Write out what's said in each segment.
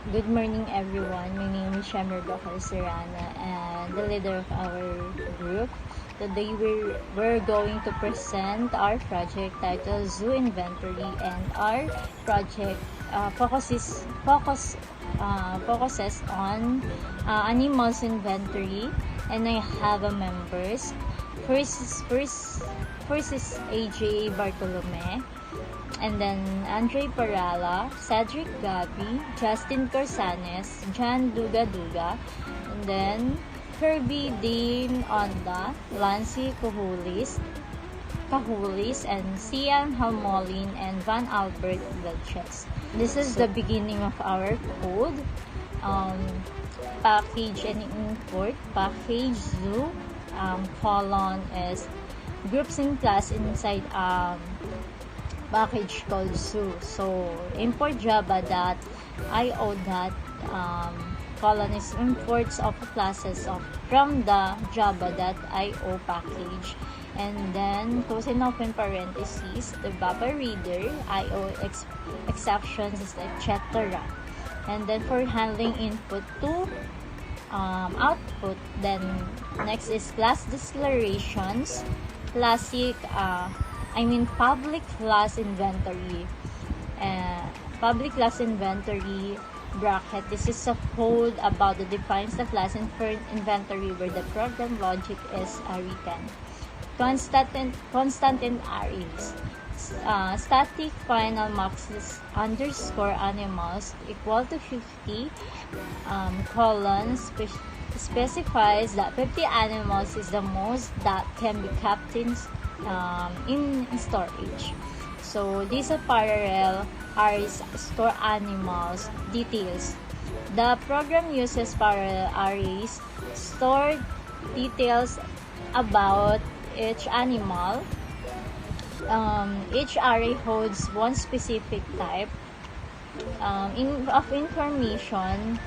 Good morning, everyone. My name is Shamir Serrana and the leader of our group. Today we're going to present our project titled Zoo Inventory, and our project focuses on animals inventory, and I have a members. First is AJ Bartolome, and then Andre Parala, Cedric Gabi, Justin Corsanes, John Duga Duga, and then Kirby Dean Onda, Lancy Cahulis, and Sian Halmolin, and Van Albert Vilches. This is the beginning of our code. Package and import. Package zoo. Colon is groups in class inside package called zoo. So import java.io colon is imports of classes from the java.io package, and then close and open parentheses the baba reader io exceptions, etc. And then for handling input to output, then next is class declarations, public class inventory. Public class inventory bracket. This is a code about the defines the class inventory where the program logic is written. Constant in arrays. Static final maxes underscore animals equal to 50 colon specifies that 50 animals is the most that can be kept in storage. So these are parallel arrays store animals details. The program uses parallel arrays store details about each animal. Each array holds one specific type of information,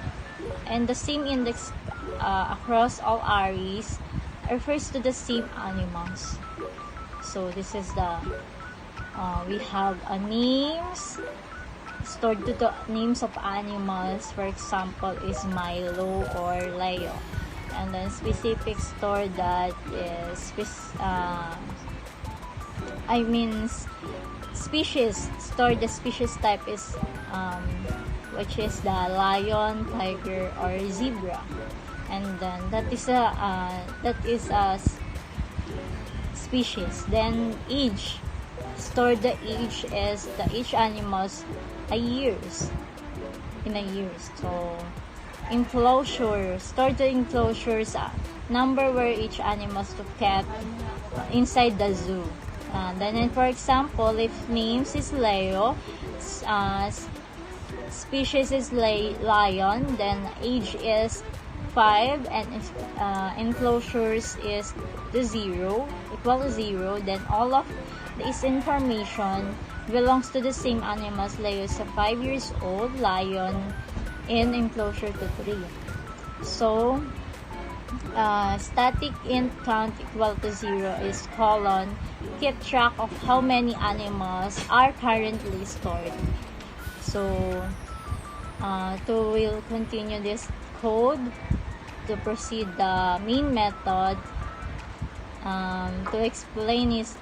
and the same index across all arrays refers to the same animals. So this is the we have names stored to the names of animals. For example, is Milo or Leo, and then specific store that is species store. The species type is which is the lion, tiger, or zebra, and then that is a species. Then age store the age is the each animals in a years. So enclosure store the enclosures number where each animals to kept inside the zoo. Then for example, if names is Leo, species is lion, then age is 5, and enclosures is the 0 equal to 0. Then all of this information belongs to the same animals. Leo is 5 years old, lion in enclosure to 3. So static int count equal to 0 is colon keep track of how many animals are currently stored. So we'll continue this code to proceed the main method. To explain is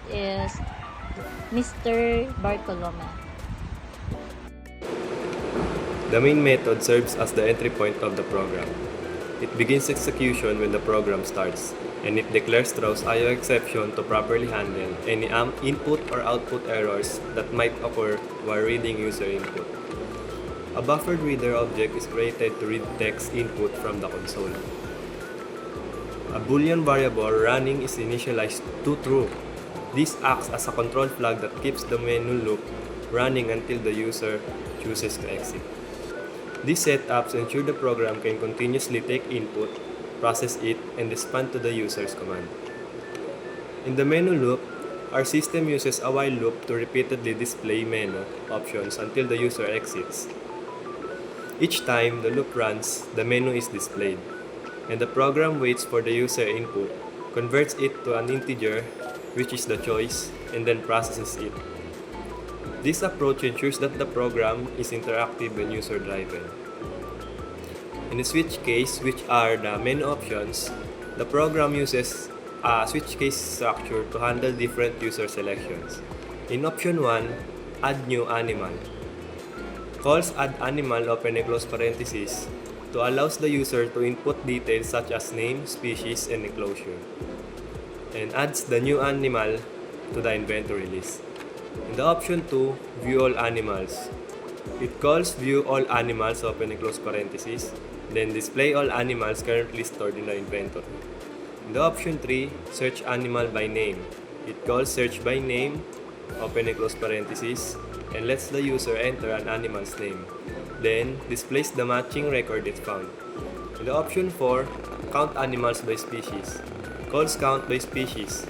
Mr. Bartolome. The main method serves as the entry point of the program. It begins execution when the program starts, and it declares throws IO exception to properly handle any input or output errors that might occur while reading user input. A buffered reader object is created to read text input from the console. A Boolean variable running is initialized to true. This acts as a control flag that keeps the menu loop running until the user chooses to exit. These setups ensure the program can continuously take input, process it, and respond to the user's command. In the menu loop, our system uses a while loop to repeatedly display menu options until the user exits. Each time the loop runs, the menu is displayed, and the program waits for the user input, converts it to an integer, which is the choice, and then processes it. This approach ensures that the program is interactive and user-driven. In the switch case, which are the menu options, the program uses a switch case structure to handle different user selections. In option 1, add new animal. Calls add animal open and close parentheses to allows the user to input details such as name, species, and enclosure, and adds the new animal to the inventory list. In the option 2, view all animals. It calls view all animals open and close parentheses, then display all animals currently stored in the inventory. In the option 3, search animal by name. It calls search by name open and close parentheses and lets the user enter an animal's name. Then displays the matching record it found. In the option 4, count animals by species. Calls count by species.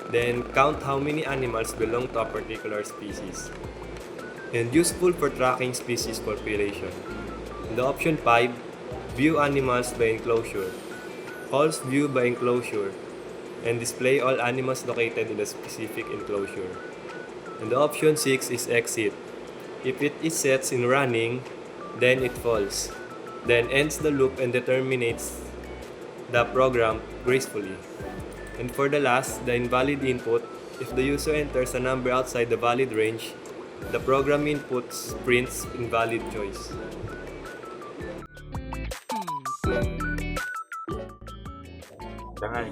Then count how many animals belong to a particular species. And useful for tracking species population. In the option 5, view animals by enclosure. Calls view by enclosure and display all animals located in a specific enclosure. And the option 6 is exit. If it is set in running, then it falls. Then ends the loop and terminates the program gracefully. And for the last, the invalid input, if the user enters a number outside the valid range, the program inputs prints invalid choice.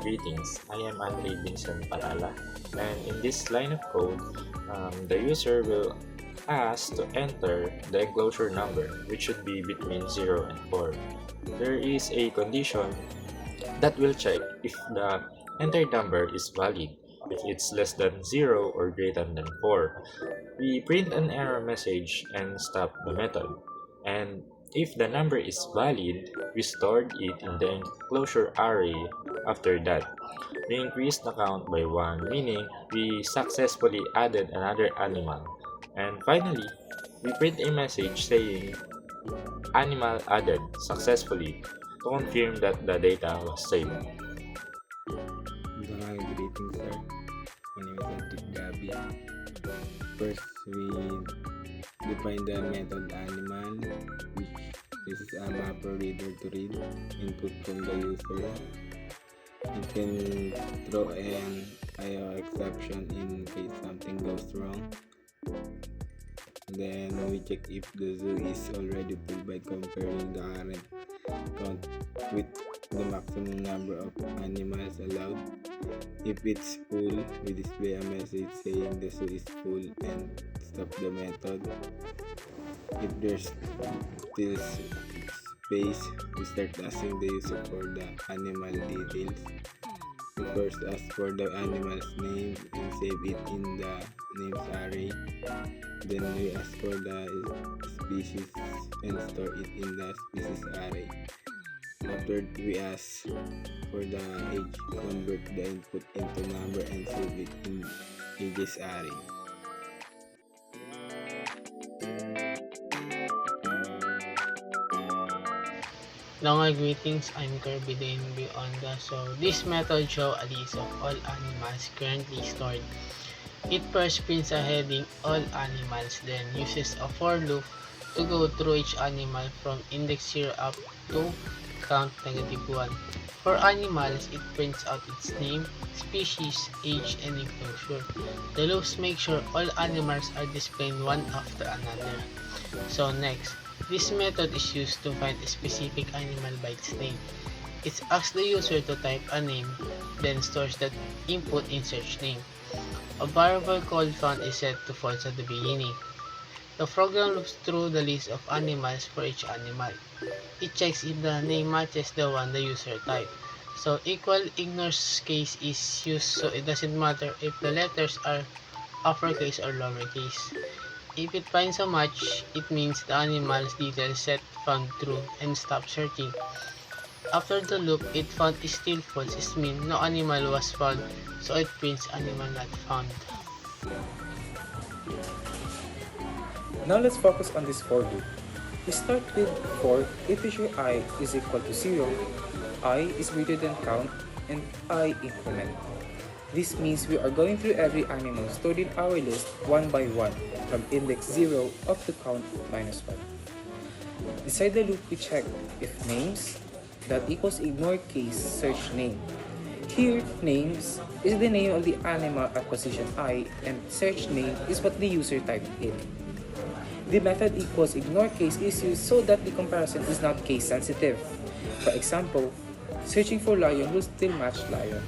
Greetings, I am Andre Vincent Palala, and in this line of code, the user will ask to enter the enclosure number, which should be between 0 and 4. There is a condition that will check if the entered number is valid. If it's less than 0 or greater than 4, we print an error message and stop the method. And if the number is valid, we stored it in the enclosure array. After that, we increased the count by 1, meaning we successfully added another animal. And finally, we print a message saying animal added successfully to confirm that the data was saved. Greetings, sir. My name is Antic Gabi. First, we define the method animal, which is a mapper reader to read input from the user. It can throw an IO exception in case something goes wrong. Then we check if the zoo is already full by comparing the current count with the maximum number of animals allowed. If it's full, we display a message saying the zoo is full and stop the method. If there's still space, we start asking the user for the animal details. We first ask for the animal's name and save it in the names array. Then we ask for the species and store it in the species array. After we ask for the age, convert the input into number and save it in ages array. Long greetings, I'm Kirby Dane Bionda. So this method shows a list of all animals currently stored. It first prints a heading all animals, then uses a for loop to go through each animal from index 0 up to count -1. For animals, it prints out its name, species, age, and enclosure. The loops make sure all animals are displayed one after another. So next, this method is used to find a specific animal by its name. It asks the user to type a name, then stores that input in search name. A variable called found is set to false at the beginning. The program loops through the list of animals for each animal. It checks if the name matches the one the user typed. So equal ignores case is used, so it doesn't matter if the letters are uppercase or lowercase. If it finds a match, it means the animal's details set found true and stop searching. After the loop, it found is still false, it means no animal was found, so it prints animal not found. Now let's focus on this for loop. We start with for if issue I is equal to 0, I is greater than count, and I increment. This means we are going through every animal stored in our list one by one from index 0 up to count -1. Inside the loop, we check if names that equals ignore case search name. Here, names is the name of the animal at position I, and search name is what the user typed in. The method equals ignore case is used so that the comparison is not case sensitive. For example, searching for lion will still match lion.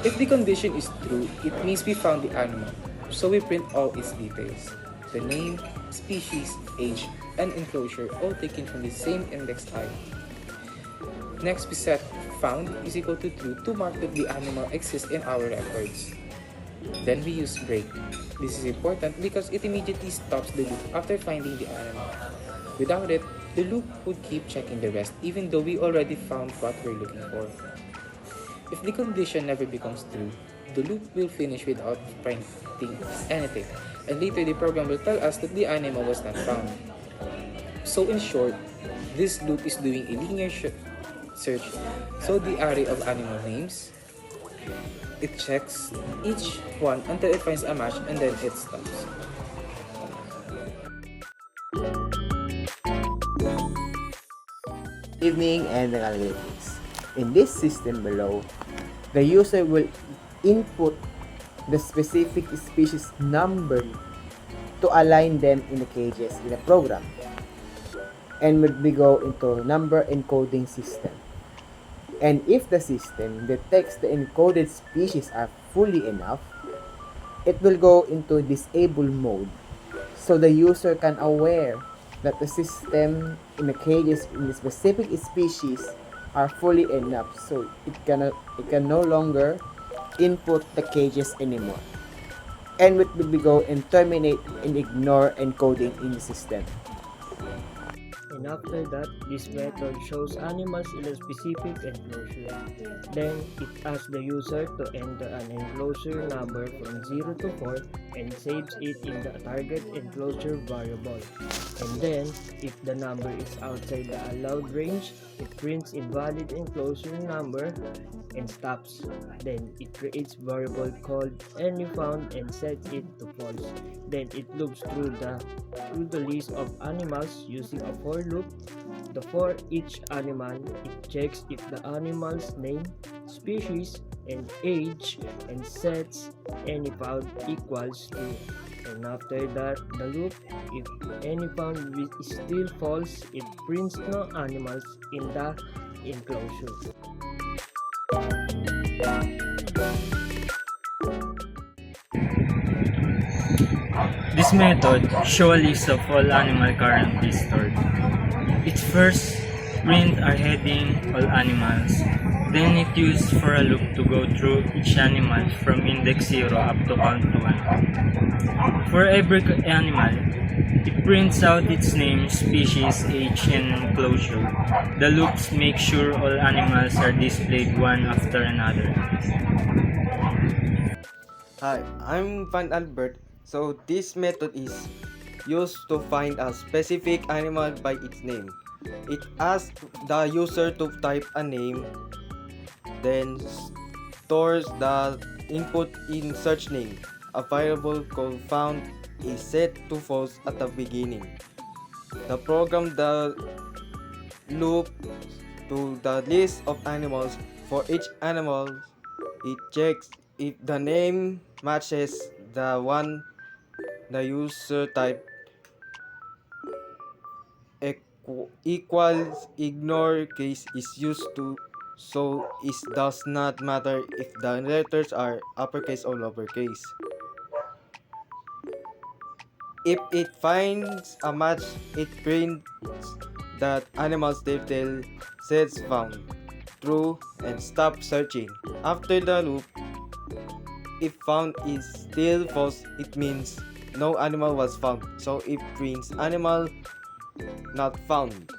If the condition is true, it means we found the animal, so we print all its details. The name, species, age, and enclosure all taken from the same index type. Next, we set found is equal to true to mark that the animal exists in our records. Then we use break. This is important because it immediately stops the loop after finding the animal. Without it, the loop would keep checking the rest even though we already found what we're looking for. If the condition never becomes true, the loop will finish without printing anything, and later the program will tell us that the animal was not found. So in short, this loop is doing a linear search, so the array of animal names, it checks each one until it finds a match and then it stops. Evening and analytics. In this system below, the user will input the specific species number to align them in the cages in a program, and will be go into number encoding system. And if the system detects the encoded species are fully enough, it will go into disable mode, so the user can aware that the system in the cages in the specific species are fully enough, so it can no longer input the cages anymore, and it will go and terminate and ignore encoding in the system. And after that, this method shows animals in a specific enclosure. Then, it asks the user to enter an enclosure number from 0 to 4 and saves it in the target enclosure variable. And then, if the number is outside the allowed range, it prints invalid enclosure number and stops. Then, it creates variable called anyFound and sets it to false. Then, it loops through the list of animals using a for loop. For each animal, it checks if the animal's name, species, and age, and sets any found equals true. And after that, the loop, if any found is still false, it prints no animals in the enclosure. This method shows a list of all animals currently stored. It first print our heading all animals, then it uses for a loop to go through each animal from index 0 up to count 1. For every animal, it prints out its name, species, age, and enclosure. The loops make sure all animals are displayed one after another. Hi, I'm Van Albert. So this method is used to find a specific animal by its name. It asks the user to type a name, then stores the input in search name. A variable called found is set to false at the beginning. The program the loop to the list of animals. For each animal, it checks if the name matches the one the user type. Equals ignore case is used to, so it does not matter if the letters are uppercase or lowercase. If it finds a match, it prints that animal's detail says found true and stop searching. After the loop, if found is still false, it means no animal was found, so it prints animal not found.